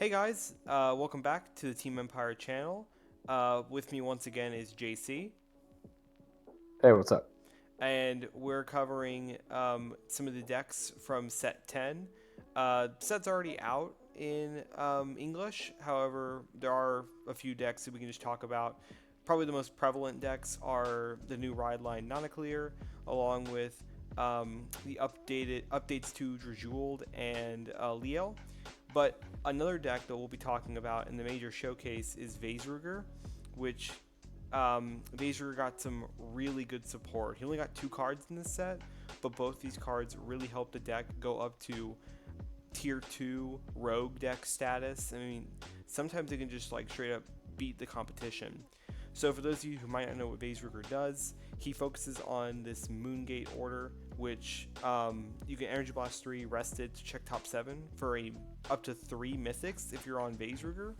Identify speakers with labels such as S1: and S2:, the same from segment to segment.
S1: Hey guys, welcome back to the Team Empire channel. With me once again is JC,
S2: Hey, what's up?
S1: and we're covering some of the decks from set 10. Set's already out in English, however, there are a few decks that we can just talk about. Probably the most prevalent decks are the new rideline Nannaclir, along with the updated updates to Drajuld and Liel. But another deck that we'll be talking about in the major showcase is Veissrugr, which Veissrugr got some really good support. He only got 2 cards in this set, but both these cards really helped the deck go up to tier 2 rogue deck status. I mean, sometimes they can just like straight up beat the competition. So for those of you who might not know what Veissrugr does, he focuses on this Moongate order, which you can Energy Blast 3 rested to check top 7 for a up to 3 mythics if you're on Veissrugr,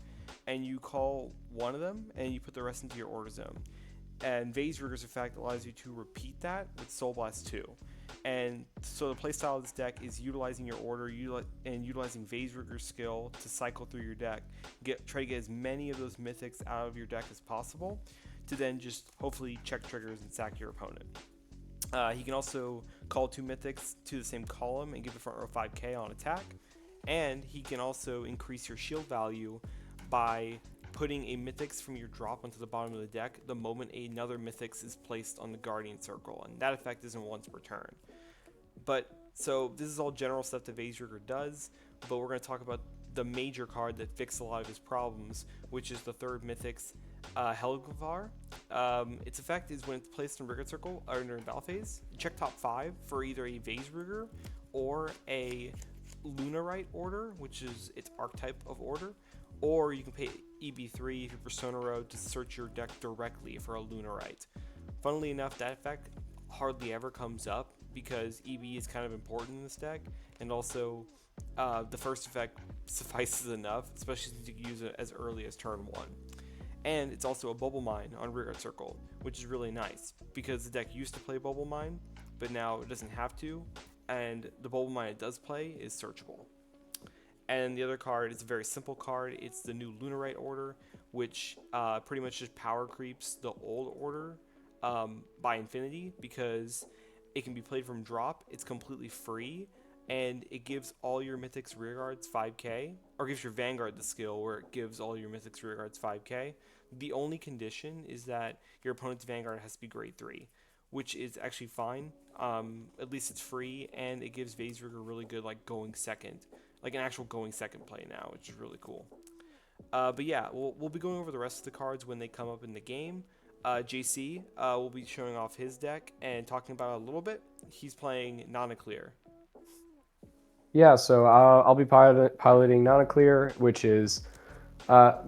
S1: and you call one of them and you put the rest into your order zone. And Veissrugr's effect allows you to repeat that with Soul Blast 2. And so the playstyle of this deck is utilizing your order and utilizing Veissrugr's skill to cycle through your deck, try to get as many of those mythics out of your deck as possible, to then just hopefully check triggers and sack your opponent. He can also call 2 mythics to the same column and give the front row 5k on attack, and he can also increase your shield value by putting a mythics from your drop onto the bottom of the deck the moment another mythics is placed on the guardian circle, and that effect isn't once per turn. But so this is all general stuff that Veissrugr does, but we're going to talk about the major card that fixed a lot of his problems, which is the third mythics, Helgvar. Its effect is when it's placed in Rigid Circle or during battle phase, check top 5 for either a Veissrugr or a Lunarite order, which is its archetype of order, or you can pay EB3 if you're Persona Road to search your deck directly for a Lunarite. Funnily enough, that effect hardly ever comes up because EB is kind of important in this deck, and also the first effect suffices enough, especially since you can use it as early as turn 1. And it's also a Bubble Mine on Rearguard Circle, which is really nice because the deck used to play Bubble Mine, but now it doesn't have to, and the Bubble Mine it does play is searchable. And the other card is a very simple card. It's the new Lunarite order, which pretty much just power creeps the old order by infinity because it can be played from drop. It's completely free, and it gives all your mythics rearguards 5k, or gives your Vanguard the skill where it gives all your mythics rearguards 5k. The only condition is that your opponent's Vanguard has to be grade 3, which is actually fine. At least it's free, and it gives Veissrugr really good like going second, like an actual going second play now, which is really cool. But yeah, we'll be going over the rest of the cards when they come up in the game. JC will be showing off his deck and talking about it a little bit. He's playing Nannaclir.
S2: Yeah, so I'll be piloting Nannaclir, which is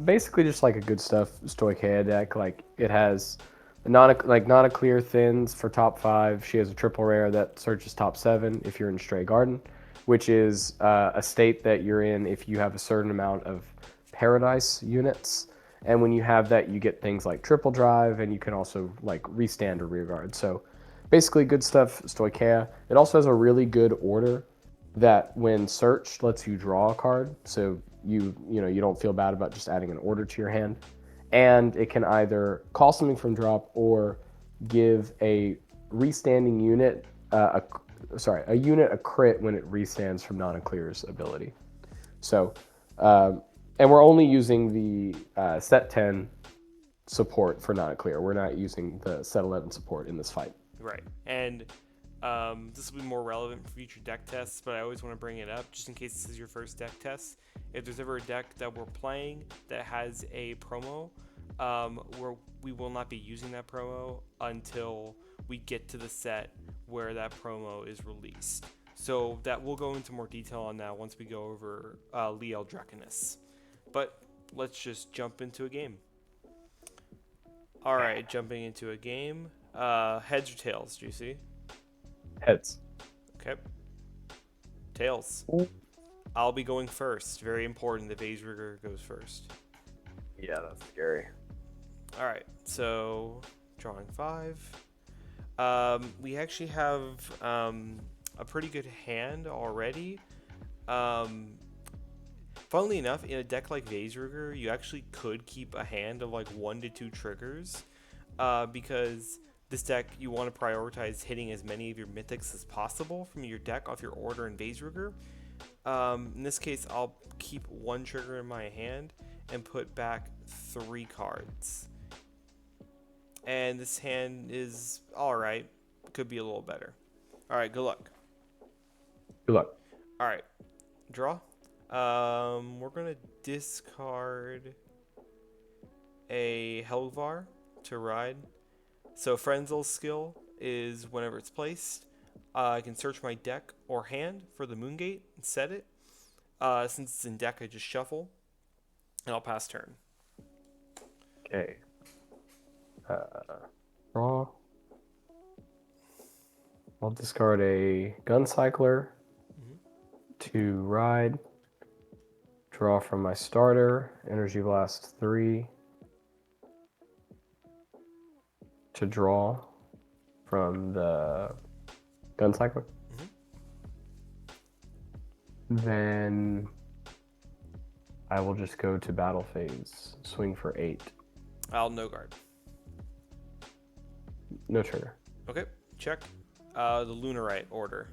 S2: basically just like a good stuff Stoicheia deck. Like it has Nannaclir Thins for top 5. She has a triple rare that searches top 7 if you're in Stray Garden, which is a state that you're in if you have a certain amount of Paradise units. And when you have that, you get things like triple drive, and you can also like restand or rearguard. So basically good stuff Stoicheia. It also has a really good order that when searched lets you draw a card, so you don't feel bad about just adding an order to your hand, and it can either call something from drop or give a restanding unit a unit a crit when it restands from Nannaclir's ability. So and we're only using the set 10 support for Nannaclir. We're not using the set 11 support in this fight.
S1: Right. And this will be more relevant for future deck tests, but I always want to bring it up just in case this is your first deck test. If there's ever a deck that we're playing that has a promo, where we will not be using that promo until we get to the set where that promo is released. So that we'll go into more detail on that once we go over Liel Draconis. But let's just jump into a game. All right, jumping into a game. Heads or tails, Juicy?
S2: Heads.
S1: Okay. Tails. I'll be going first. Very important that Veissrugr goes first.
S2: Yeah, that's scary.
S1: All right. So drawing 5. We actually have a pretty good hand already. Funnily enough, in a deck like Veissrugr, you actually could keep a hand of like 1 to 2 triggers, because this deck you want to prioritize hitting as many of your mythics as possible from your deck off your order in Veissrugr. In this case, I'll keep 1 trigger in my hand and put back 3 cards. And this hand is alright. Could be a little better. Alright, good luck.
S2: Good luck.
S1: Alright, draw. We're going to discard a Helgvar to ride. So Frenzel's skill is whenever it's placed, I can search my deck or hand for the Moongate and set it. Since it's in deck, I just shuffle, and I'll pass turn.
S2: Okay. Draw. I'll discard a Guncycler to ride. Draw from my starter. Energy Blast 3. To draw from the Guncycler. Then I will just go to battle phase. Swing for 8.
S1: I'll no guard.
S2: No trigger.
S1: Okay, check. The Lunarite order.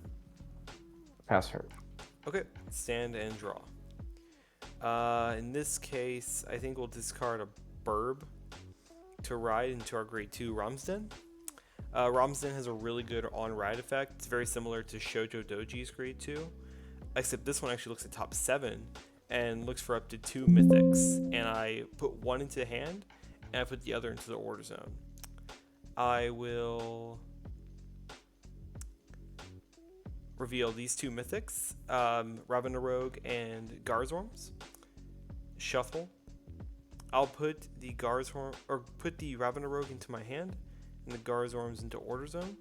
S2: Pass turn.
S1: Okay, stand and draw. In this case, I think we'll discard a Burb to ride into our grade 2 Ramsden. Ramsden has a really good on-ride effect. It's very similar to Shoujo Doji's grade 2, except this one actually looks at top 7 and looks for up to 2 mythics. And I put 1 into hand, and I put the other into the order zone. I will reveal these 2 mythics, Ravanarogue and Garzorms. Shuffle. I'll put the Ravanarogue into my hand and the Garzorms into order zone.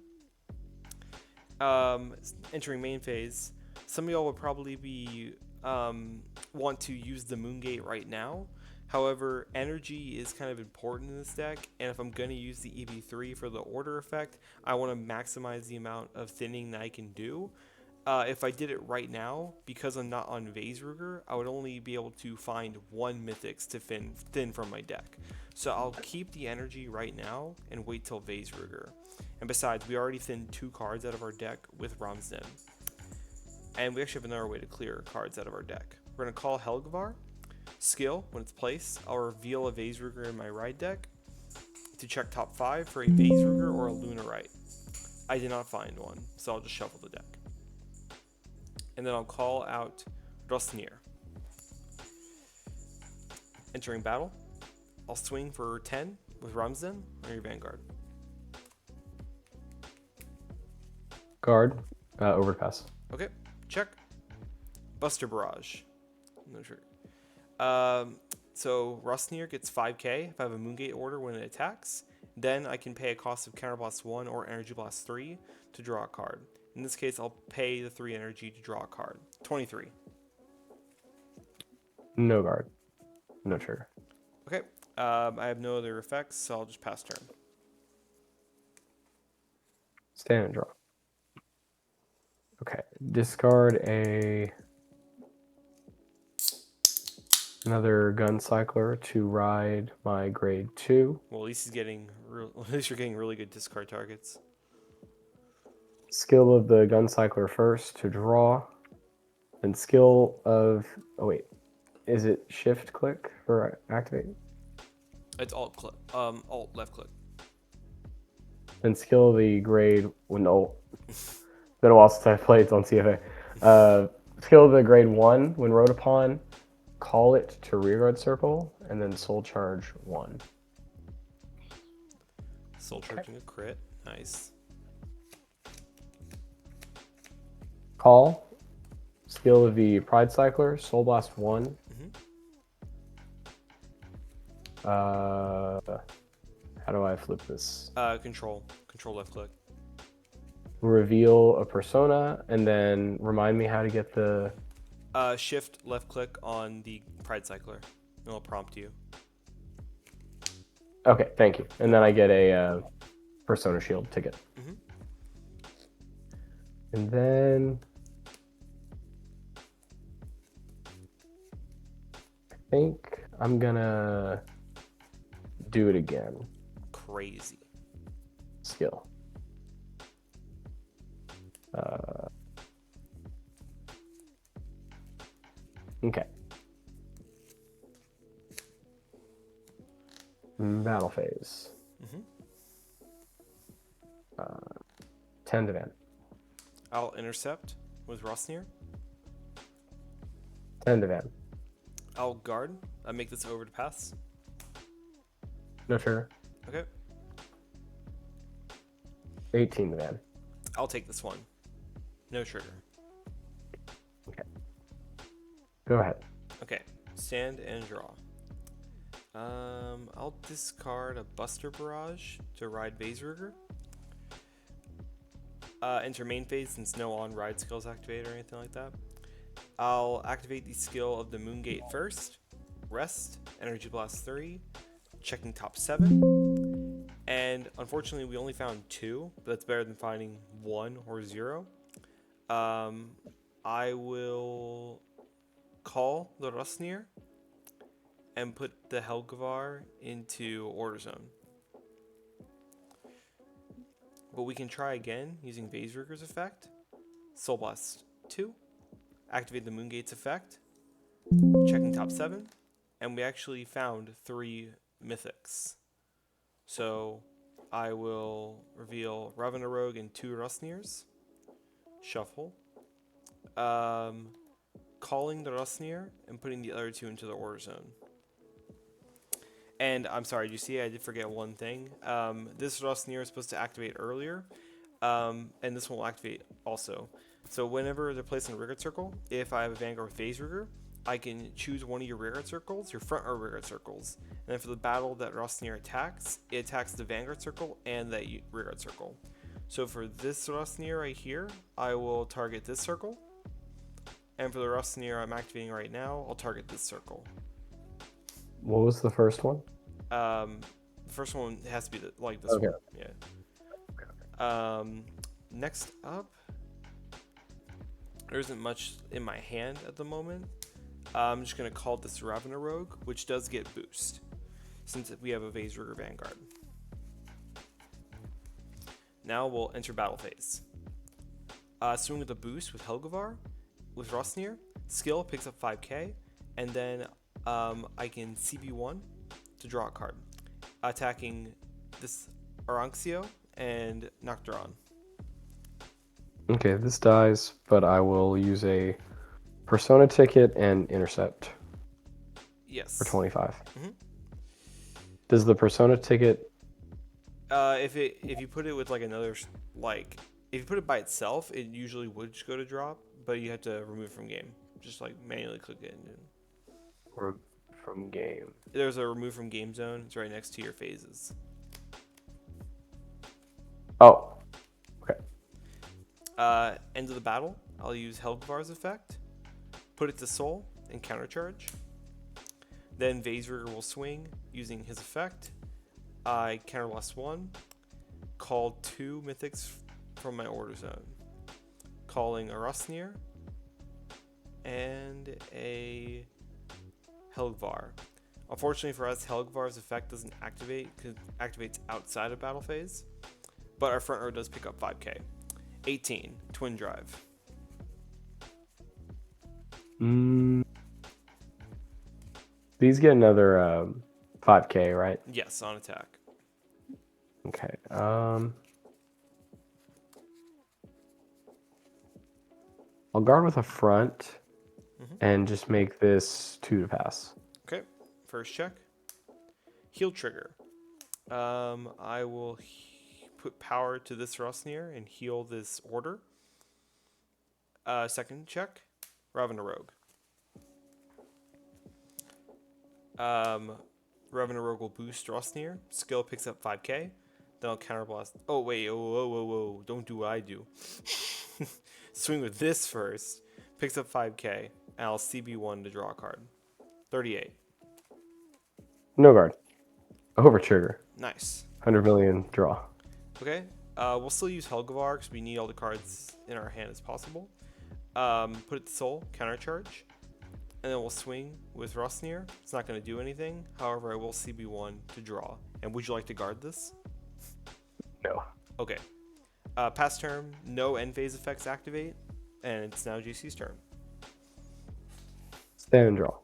S1: Entering main phase, some of y'all will probably be want to use the Moongate right now. However, energy is kind of important in this deck, and if I'm going to use the EV3 for the order effect, I want to maximize the amount of thinning that I can do. If I did it right now, because I'm not on Veissrugr, I would only be able to find 1 mythics to thin from my deck. So I'll keep the energy right now and wait till Veissrugr. And besides, we already thinned 2 cards out of our deck with Ramsden. And we actually have another way to clear cards out of our deck. We're going to call Helgvar. Skill, when it's placed, I'll reveal a Veissrugr in my ride deck to check top 5 for a Veissrugr or a Lunarite. I did not find one, so I'll just shuffle the deck. And then I'll call out Rosnir. Entering battle, I'll swing for 10 with Ramsden on your Vanguard.
S2: Guard. Overpass.
S1: Okay, check. Buster Barrage. No trigger. So Rosnir gets 5k if I have a Moongate order when it attacks. Then I can pay a cost of Counterblast 1 or Energy Blast 3 to draw a card. In this case, I'll pay the 3 energy to draw a card. 23.
S2: No guard. No trigger.
S1: Okay. I have no other effects, so I'll just pass turn.
S2: Stand and draw. Okay. Discard another Guncycler to ride my grade 2.
S1: Well, at least you're getting really good discard targets.
S2: Skill of the Guncycler first to draw. And skill of... Oh, wait. Is it shift click for activate?
S1: It's alt click. Alt left click.
S2: And skill of the grade... Well, no. Been a while since I played on CFA. Skill of the grade 1, when rode upon, call it to rearguard circle, and then soul charge 1.
S1: Soul charging a crit. Nice.
S2: Call. Skill of the Pride Cycler, Soul Blast 1. How do I flip this?
S1: Control left click.
S2: Reveal a persona, and then remind me how to get the...
S1: Shift left click on the Pride Cycler. It'll prompt you.
S2: Okay, thank you. And then I get a persona shield ticket. And then... think I'm gonna do it again.
S1: Crazy.
S2: Skill. Okay. Battle phase.
S1: Mm-hmm.
S2: 10 to van.
S1: I'll intercept with Rosnir.
S2: 10 to van.
S1: I'll guard. I make this over to pass.
S2: No trigger.
S1: Okay.
S2: 18 to van.
S1: I'll take this one. No trigger.
S2: Okay. Go ahead.
S1: Okay. Stand and draw. I'll discard a Buster Barrage to ride Veissrugr. Enter main phase since no on-ride skills activate or anything like that. I'll activate the skill of the Moongate first. Rest. Energy Blast 3. Checking top 7. And unfortunately, we only found 2, but that's better than finding 1 or 0. I will call the Rosnir and put the Helgvar into Order Zone. But we can try again using Veissrugr's effect. Soul Blast 2. Activate the Moongate's effect. Checking top 7. And we actually found 3 mythics. So I will reveal Ravenna and 2 Rosnirs. Shuffle. Calling the Rosnir and putting the other 2 into the Order Zone. And I'm sorry, you see, I did forget one thing. This Rosnir is supposed to activate earlier, and this one will activate also. So whenever they're placed in a rearguard circle, if I have a Vanguard with Veissrugr, I can choose one of your rearguard circles, your front or rearguard circles. And then for the battle that Rosnir attacks, it attacks the Vanguard circle and that rearguard circle. So for this Rosnir right here, I will target this circle. And for the Rosnir I'm activating right now, I'll target this circle.
S2: What was the first one?
S1: The first one has to be like this
S2: Okay.
S1: one. Yeah. Next up, there isn't much in my hand at the moment. I'm just gonna call this Ravenna Rogue, which does get boost since we have a Veissrugr Vanguard. Now we'll enter battle phase. Swing with a boost with Helgvar, with Rosnir. Skill picks up 5k, and then I can CB1 to draw a card, attacking this Aranxio and Nocturon.
S2: Okay, this dies, but I will use a Persona ticket and intercept
S1: Yes.
S2: for 25.
S1: Mhm.
S2: Does the Persona ticket?
S1: If you put it with like another if you put it by itself, it usually would just go to drop, but you have to remove it from game. Just like manually click it.
S2: Or from game.
S1: There's a remove from game zone. It's right next to your phases.
S2: Oh, okay.
S1: End of the battle. I'll use Helgvar's effect. Put it to soul and countercharge. Then Veissrugr will swing using his effect. I counterblast 1. Call 2 mythics from my order zone. Calling a Rosnir and a Helgvar. Unfortunately for us, Helgvar's effect doesn't activate because it activates outside of battle phase. But our front row does pick up 5k. 18, Twin Drive.
S2: These get another 5k, right?
S1: Yes, on attack.
S2: Okay. I'll guard with a front and just make this 2 to pass.
S1: Okay, first check. Heal trigger. I will put power to this Rosnir and heal this order. Second check. Ravenna Rogue. Ravenna Rogue will boost Rosnir. Skill picks up 5k. Then I'll counterblast. Oh, wait. Whoa. Don't do what I do. Swing with this first. Picks up 5k. And I'll CB1 to draw a card. 38.
S2: No guard. Over trigger.
S1: Nice.
S2: 100 million draw.
S1: Okay. We'll still use Helgvar because we need all the cards in our hand as possible. Put it to soul. Countercharge. and then we'll swing with Rosnir. It's not going to do anything. However, I will CB1 to draw. And would you like to guard this?
S2: No.
S1: Okay. Past turn, no end phase effects activate, and it's now GC's turn.
S2: Stand and draw.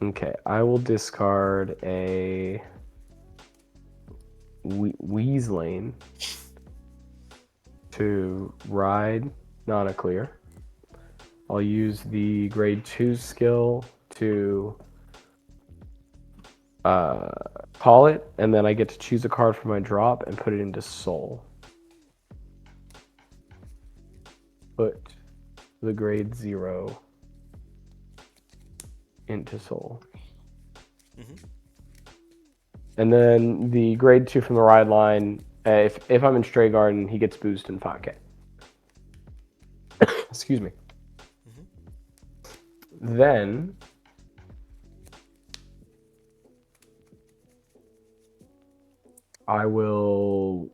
S2: Okay, I will discard a Weaslane to ride Nannaclir. I'll use the grade 2 skill to call it, and then I get to choose a card from my drop and put it into Soul. Put the grade 0 into Soul. And then the grade 2 from the ride line, if I'm in Stray Garden, he gets boosted in 5k. Excuse me. Then I will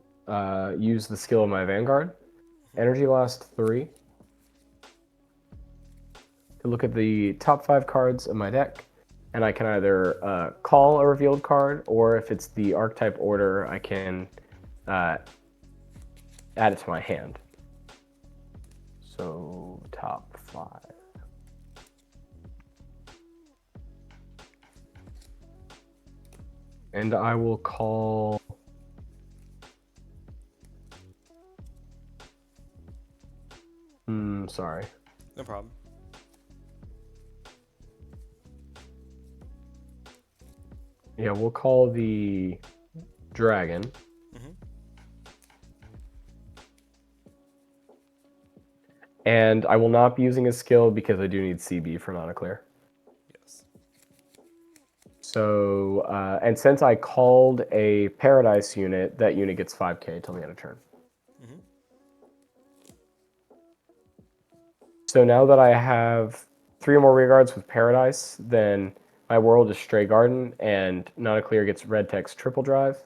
S2: use the skill of my Vanguard. Energy lasts 3. To look at the top 5 cards of my deck, and I can either call a revealed card, or if it's the archetype order, I can add it to my hand. So, top 5. And I will call... sorry.
S1: No problem.
S2: Yeah, we'll call the dragon. And I will not be using a skill because I do need CB for Nannaclir.
S1: Yes.
S2: So, and since I called a Paradise unit, that unit gets 5k till the end of turn. So now that I have 3 more rearguards with Paradise, then my world is Stray Garden, and Nannaclir gets red text triple drive.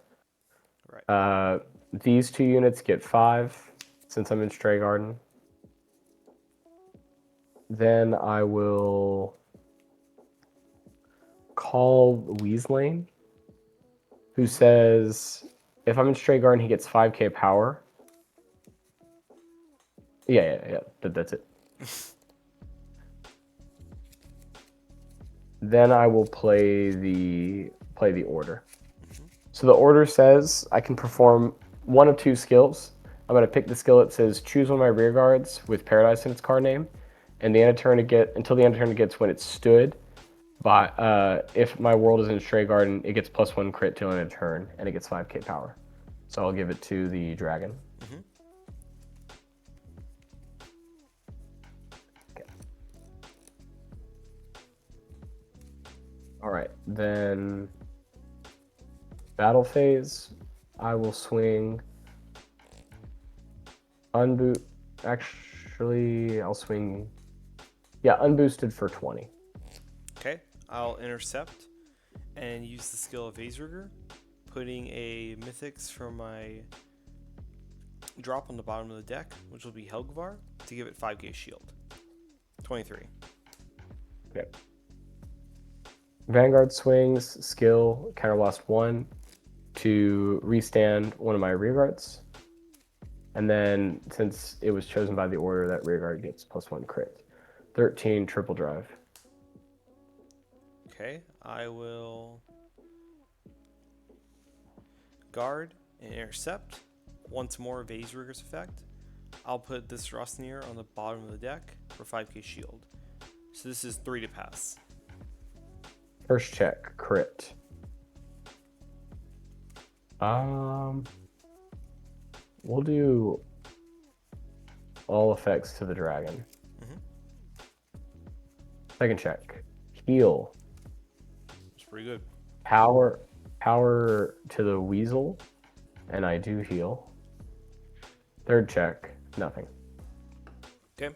S1: Right.
S2: These 2 units get 5 since I'm in Stray Garden. Then I will call Weaslane, who says if I'm in Stray Garden, he gets 5k power. Yeah. That's it. Then I will play the order. So the order says I can perform one of 2 skills. I'm going to pick the skill that says choose one of my rear guards with Paradise in its card name, and the end of turn until the end of turn it gets when it stood. But if my world is in Stray Garden, it gets +1 crit till end of turn, and it gets 5k power. So I'll give it to the dragon. All right, then battle phase, I will swing actually, I'll swing, unboosted for 20.
S1: Okay, I'll intercept and use the skill of Veissrugr, putting a Mythics from my drop on the bottom of the deck, which will be Helgvar, to give it 5k shield. 23.
S2: Okay. Vanguard swings, skill, counterblast 1 to restand one of my rearguards. And then, since it was chosen by the order, that rearguard gets +1 crit. 13 triple drive.
S1: Okay, I will guard and intercept. Once more, Veissrugr's effect. I'll put this Rosnir on the bottom of the deck for 5k shield. So this is 3 to pass.
S2: First check, crit. We'll do all effects to the dragon. Second check, heal.
S1: It's pretty good.
S2: Power to the weasel, and I do heal. Third check, nothing.
S1: Okay.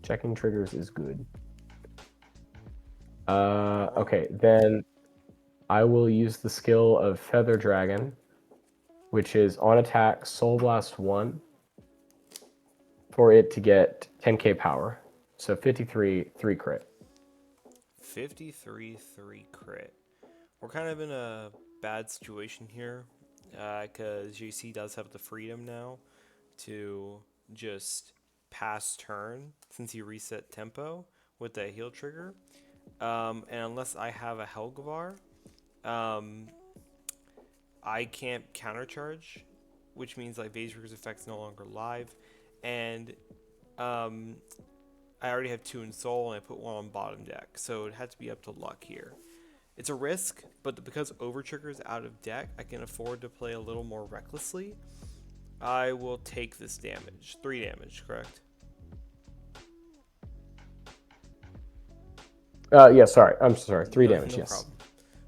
S2: Checking triggers is good. Okay, then I will use the skill of Feather Dragon, which is on attack, Soul Blast 1. for it to get 10k power. So 53 3 crit.
S1: 53 3 crit. We're kind of in a bad situation here because JC does have the freedom now to just pass turn since he reset tempo with that heal trigger. And unless I have a Helgvar, um, I can't countercharge, which means like Veissrugr's effect's no longer live. And um, I already have 2 in Soul and I put 1 on bottom deck, so it had to be up to luck here. It's a risk, but because Overtrigger is out of deck, I can afford to play a little more recklessly. I will take this damage. 3 damage, correct?
S2: Yeah, sorry. I'm sorry. 3 damage,
S1: No
S2: yes.
S1: problem.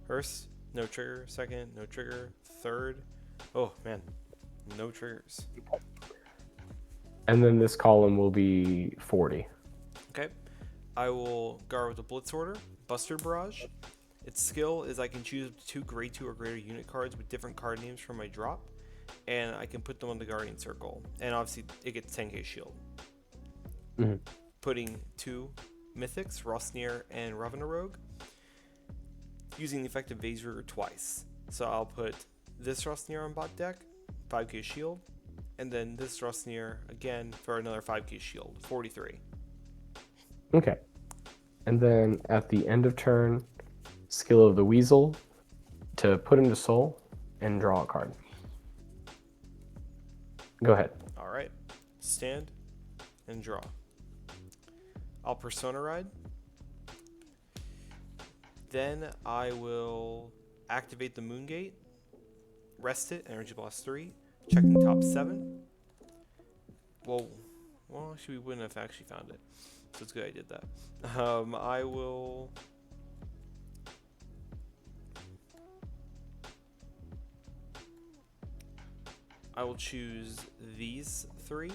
S1: First, no trigger. Second, no trigger. Third, oh man, no triggers.
S2: And then this column will be 40.
S1: Okay. I will guard with a Blitz Order, Buster Barrage. Its skill is I can choose 2 grade 2 or greater unit cards with different card names from my drop, and I can put them on the Guardian Circle. And obviously, it gets 10k shield.
S2: Mm-hmm.
S1: Putting 2 Mythics, Rosnir and Rogue, using the effect of Veissrugr twice. So I'll put this Rosnir on bot deck, 5k shield, and then this Rosnir again for another 5k shield, 43.
S2: Okay. And then at the end of turn, skill of the Weasel to put into Soul and draw a card. Go ahead.
S1: All right. Stand and draw. I'll Persona Ride. Then I will activate the Moongate, rest it, Energy Blast 3, checking top 7. Well, actually, we wouldn't have actually found it. So it's good I did that. I will... choose these 3.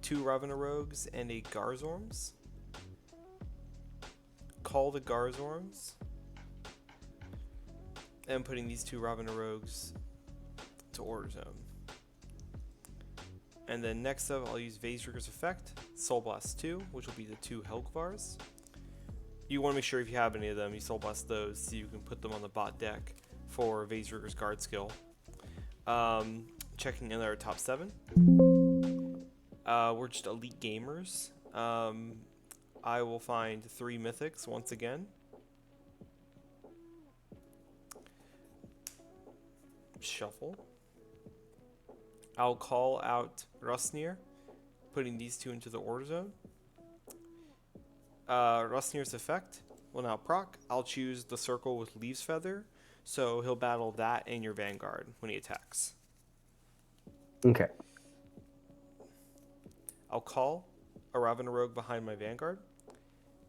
S1: 2 Rogues and a Garzorms. Call the Garzorms. And putting these 2 Rogues to Order Zone. And then next up, I'll use Veissrugr's effect, Soul Blast 2, which will be the 2 Helgvars. You want to make sure if you have any of them, you Soul Blast those so you can put them on the bot deck for Veissrugr's guard skill. Checking in our top 7. We're just elite gamers. I will find 3 Mythics once again. Shuffle. I'll call out Rosnir, putting these 2 into the Order Zone. Rosnir's effect will now proc. I'll choose the circle with Leaves Feather, so he'll battle that and your Vanguard when he attacks.
S2: Okay.
S1: I'll call a Rogue behind my Vanguard.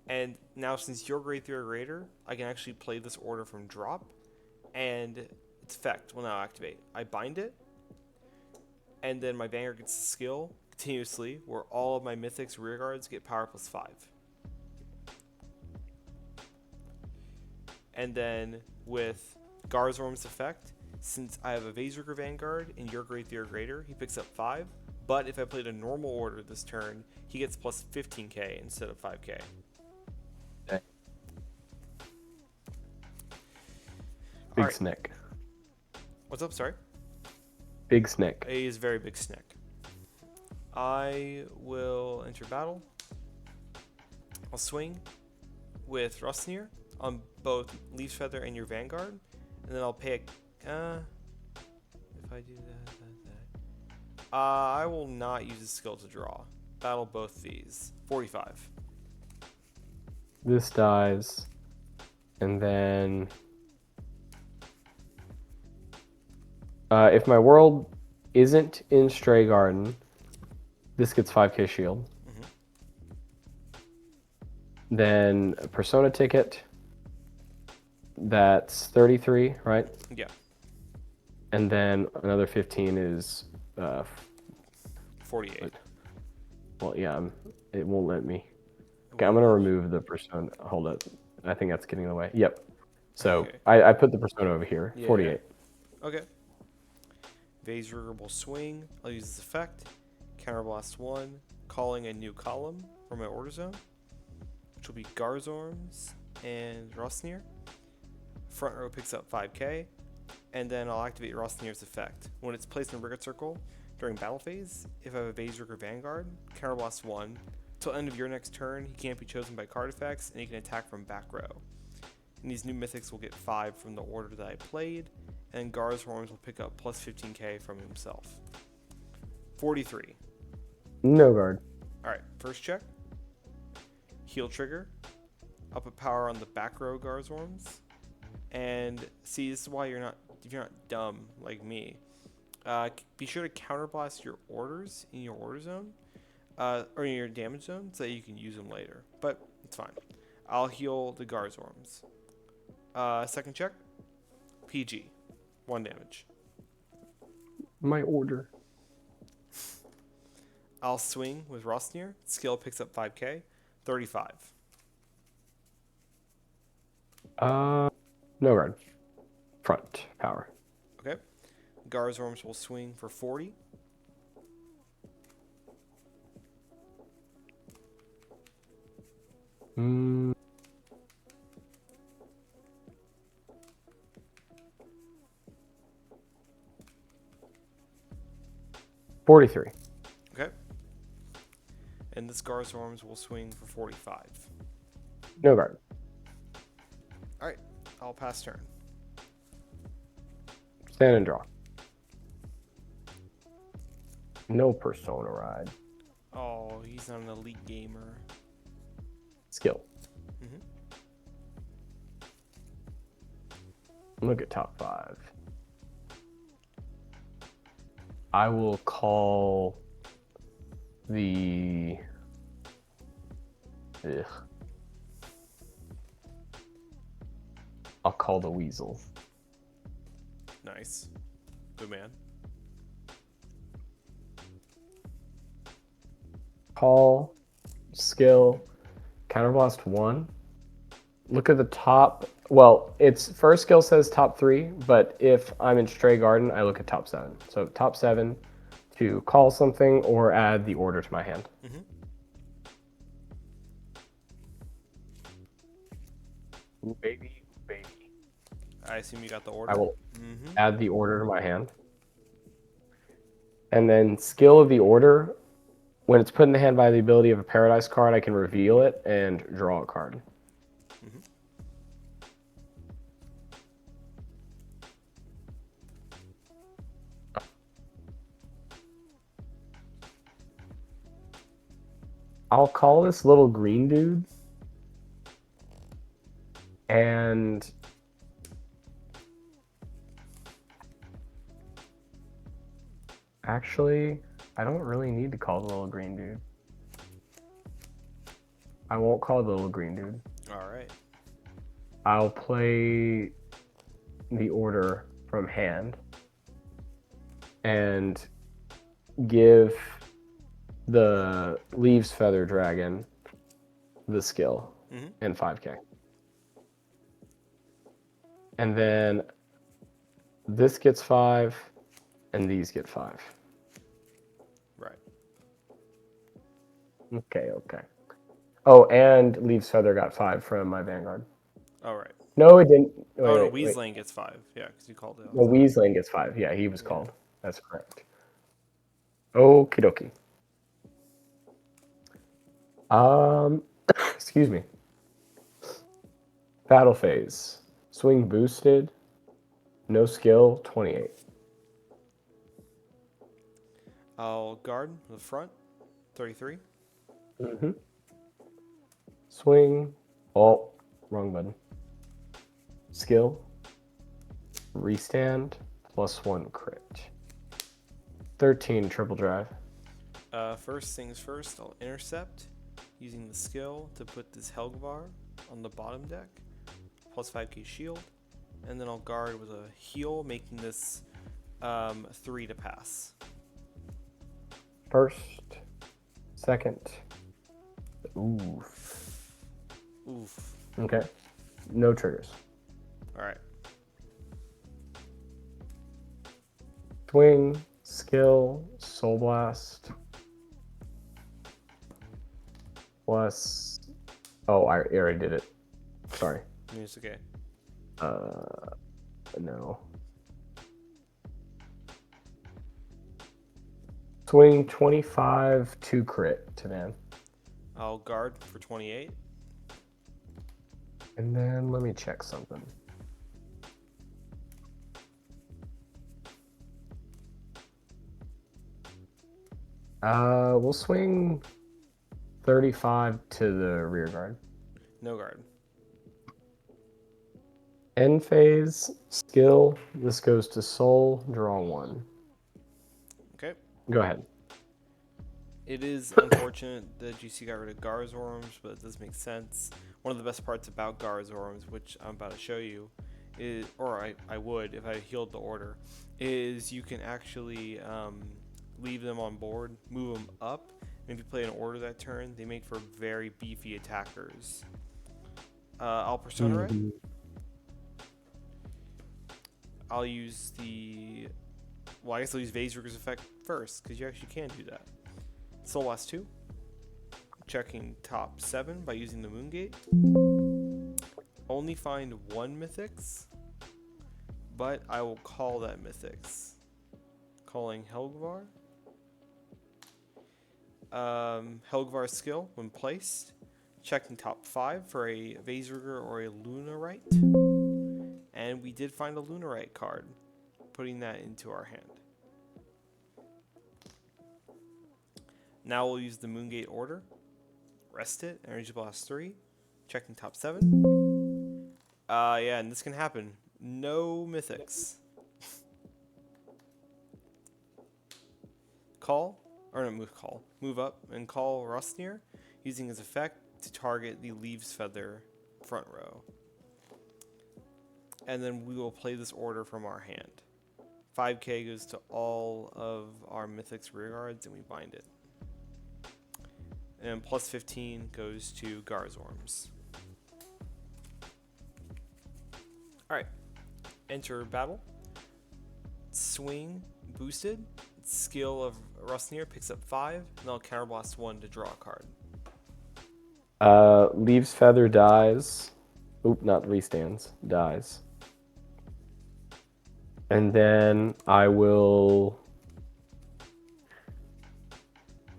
S1: And now since you're grade 3 or greater, I can actually play this order from drop, and its effect will now activate. I bind it, and then my Vanguard gets a skill continuously where all of my Mythics rear guards get power plus 5. And then with Garzorm's effect, since I have a Veissrugr Vanguard and you're grade 3 or greater, he picks up 5. But if I played a normal order this turn, he gets plus 15k instead of 5k.
S2: Okay. Big
S1: Right.
S2: Snick.
S1: What's up, sorry?
S2: Big Snick.
S1: He is very big Snick. I will enter battle. I'll swing with Rosnir on both Leaves Feather and your Vanguard. And then I'll pay a... if I do that... I will not use the skill to draw. Battle both these. 45.
S2: This dies. And then... if my world isn't in Stray Garden, this gets 5k shield.
S1: Mm-hmm.
S2: Then a Persona ticket. That's 33, right?
S1: Yeah.
S2: And then another 15 is
S1: 48.
S2: Well, yeah, it won't let me. Okay, I'm gonna remove the Persona. Hold up, I think that's getting in the way. Yep. So
S1: Okay.
S2: I put the Persona over here.
S1: Yeah.
S2: 48.
S1: Okay. Veissrugr will swing. I'll use this effect. Counterblast 1, calling a new column from my order zone, which will be Garzorms and Rosnir. Front row picks up 5k, and then I'll activate Rosnir's effect. When it's placed in a Rigot Circle during battle phase, if I have a Veissrugr Vanguard, Counterblast 1. Till end of your next turn, he can't be chosen by card effects, and he can attack from back row. And these new mythics will get 5 from the order that I played, and Garzorms will pick up plus 15k from himself. 43.
S2: No guard.
S1: Alright, first check. Heal trigger. I'll put power on the back row Garzorms. And see, this is why you're not dumb like me. Be sure to counterblast your orders in your order zone, or in your damage zone, so that you can use them later. But it's fine. I'll heal the Garzorms. Second check. PG. 1 damage.
S2: My order.
S1: I'll swing with Rosnir. Skill picks up 5k. 35.
S2: No guard. Front power.
S1: Okay. Garzorms will swing for 40.
S2: Mm. 43.
S1: Okay. And this Garzorms will swing for 45.
S2: No guard.
S1: Alright, I'll pass turn.
S2: Stand and draw. No persona ride.
S1: Oh, he's not an elite gamer.
S2: Skill.
S1: Mm-hmm.
S2: Look at top 5. I will call the... Ugh. I'll call the Weasel.
S1: Nice. Good man.
S2: Call, skill, counterblast 1. Look at the top. Well, its first skill says top 3, but if I'm in Stray Garden, I look at top 7. So top 7 to call something or add the order to my hand.
S1: Mm-hmm.
S2: Ooh, baby.
S1: I assume you got the order.
S2: I will
S1: Mm-hmm.
S2: add the order to my hand. And then skill of the order, when it's put in the hand by the ability of a Paradise card, I can reveal it and draw a card.
S1: Mm-hmm.
S2: I'll call this little green dude. And actually, I don't really need to call the little green dude. I won't call the little green dude.
S1: All right.
S2: I'll play the order from hand and give the Leaves Feather Dragon the skill and 5k. And then this gets 5 and these get 5.
S1: Right.
S2: Okay. Oh, and Leaves Feather got 5 from my Vanguard.
S1: All right.
S2: No, it didn't. Wait.
S1: Weasling gets 5. Yeah, because you called it.
S2: Well, Weasling gets 5. Yeah, he was called. That's correct. Okie dokie. Excuse me. Battle phase. Swing boosted. No skill, 28.
S1: I'll guard the front. 33.
S2: Mm-hmm. Swing. Oh, wrong button. Skill. Restand. +1 crit. 13 triple drive.
S1: First things first, I'll intercept using the skill to put this Helgvar on the bottom deck. +5k shield. And then I'll guard with a heal, making this 3 to pass.
S2: First. Second.
S1: Oof.
S2: Okay. No triggers.
S1: Alright.
S2: Swing, skill, soul blast, plus. Oh, I already did it. Sorry.
S1: It's okay.
S2: No. Swing 25 to crit to man.
S1: I'll guard for 28.
S2: And then let me check something. We'll swing 35 to the rear guard.
S1: No guard.
S2: End phase, skill. This goes to soul. Draw 1.
S1: Okay.
S2: Go ahead.
S1: It is unfortunate that GC got rid of Garzorms, but it does make sense. One of the best parts about Garzorms, which I'm about to show you, is, or I would if I healed the order, is you can actually leave them on board, move them up, and if you play an order that turn, they make for very beefy attackers. I'll Persona Red. I'll use the... Well, I guess I'll use Veissrugr's effect first, because you actually can do that. Soul Blast 2. Checking top 7 by using the Moongate. Only find 1 Mythics, but I will call that Mythics. Calling Helgvar. Helgvar's skill, when placed. Checking top 5 for a Veissrugr or a Lunarite. And we did find a Lunarite card. Putting that into our hand. Now we'll use the Moongate order. Rest it. Energy Blast 3. Checking top 7. Yeah, and this can happen. No Mythics. Move up and call Rustnir, using his effect to target the Leaves Feather front row. And then we will play this order from our hand. 5k goes to all of our Mythics rear guards, and we bind it. And plus 15 goes to Garzorms. Alright. Enter battle. Swing boosted. Skill of Rustnir picks up 5, and I'll counterblast 1 to draw a card.
S2: Leaves Feather dies. Oop, not restands. Dies. And then I will...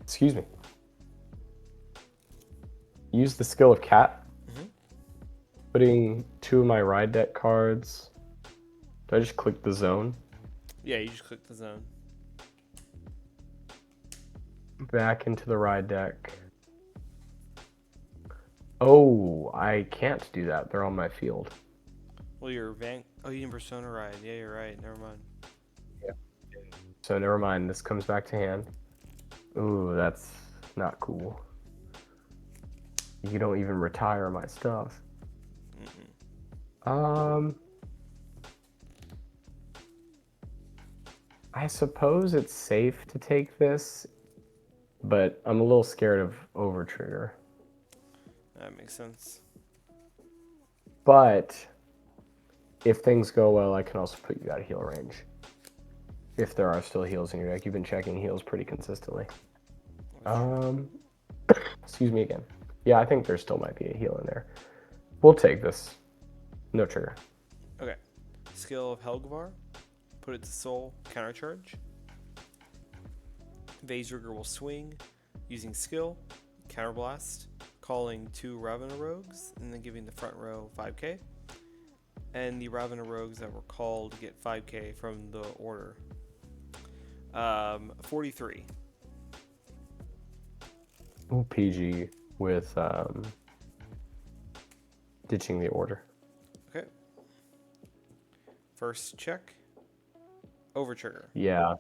S2: Excuse me. Use the skill of Cat. Putting 2 of my ride deck cards. Do I just click the zone?
S1: Yeah, you just click the zone.
S2: Back into the ride deck. Oh, I can't do that. They're on my field.
S1: Well, you're Oh, you didn't Persona Ride. Yeah, you're right. Never mind.
S2: Yeah. So never mind. This comes back to hand. Ooh, that's not cool. You don't even retire my stuff. I suppose it's safe to take this, but I'm a little scared of Overtrigger.
S1: That makes sense.
S2: But if things go well, I can also put you out of heal range. If there are still heals in your deck. You've been checking heals pretty consistently. Excuse me again. Yeah, I think there still might be a heal in there. We'll take this. No trigger.
S1: Okay. Skill of Helgvar. Put it to soul. Countercharge. Veissrugr will swing. Using skill. Counterblast. Calling 2 Ravena Rogues. And then giving the front row 5k. And the Ravena Rogues that were called get 5k from the order. 43.
S2: Ooh, PG with ditching the order.
S1: Okay. First check. Overtrigger.
S2: Yeah.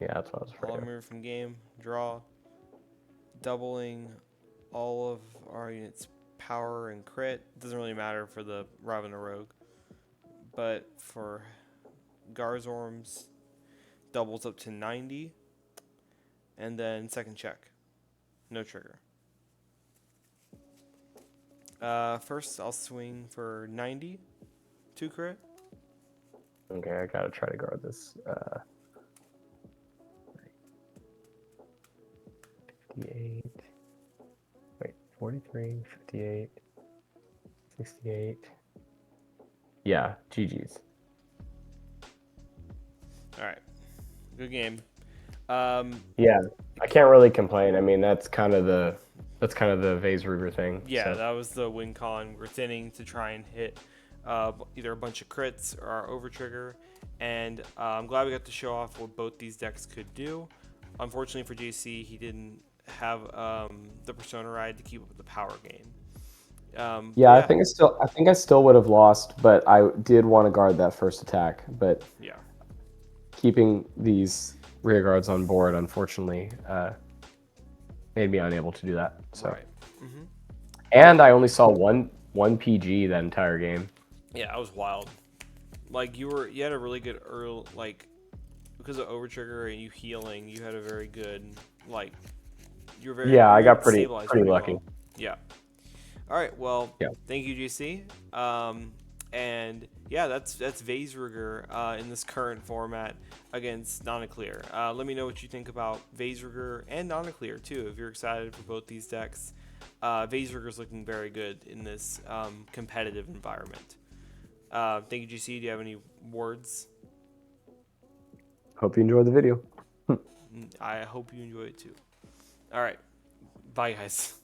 S2: Yeah, that's what I was afraid
S1: All
S2: of.
S1: move from game. Draw. Doubling all of our units' power and crit. Doesn't really matter for the Ravena Rogue. But for Garzorms, doubles up to 90. And then second check. No trigger. First, I'll swing for 90. 2 crit.
S2: Okay, I gotta try to guard this. 58. Wait, 40? 43, 58, 68. Yeah, GG's.
S1: All right, good game.
S2: Yeah, I can't really complain. I mean, that's kind of the Veissrugr thing.
S1: Yeah,
S2: So
S1: that was the win con. We're thinning to try and hit either a bunch of crits or our over trigger, and I'm glad we got to show off what both these decks could do. Unfortunately for JC, he didn't have the Persona ride to keep up with the power gain.
S2: yeah, I think I still would have lost, but I did want to guard that first attack. But
S1: yeah,
S2: keeping these rear guards on board, unfortunately, made me unable to do that. So,
S1: right. Mm-hmm.
S2: and I only saw one PG that entire game.
S1: Yeah, that was wild. Like you had a really good early because of over trigger and you healing, you had a very good
S2: Yeah, I got
S1: stabilized
S2: pretty
S1: pretty
S2: lucky.
S1: well. Yeah. All right. Well,
S2: Yeah.
S1: thank you, GC. And yeah, that's Veissrugr in this current format against Nannaclir. Let me know what you think about Veissrugr and Nannaclir too. If you're excited for both these decks, Veissrugr's looking very good in this competitive environment. Thank you, GC. Do you have any words?
S2: Hope you enjoyed the video.
S1: I hope you enjoy it too. All right. Bye, guys.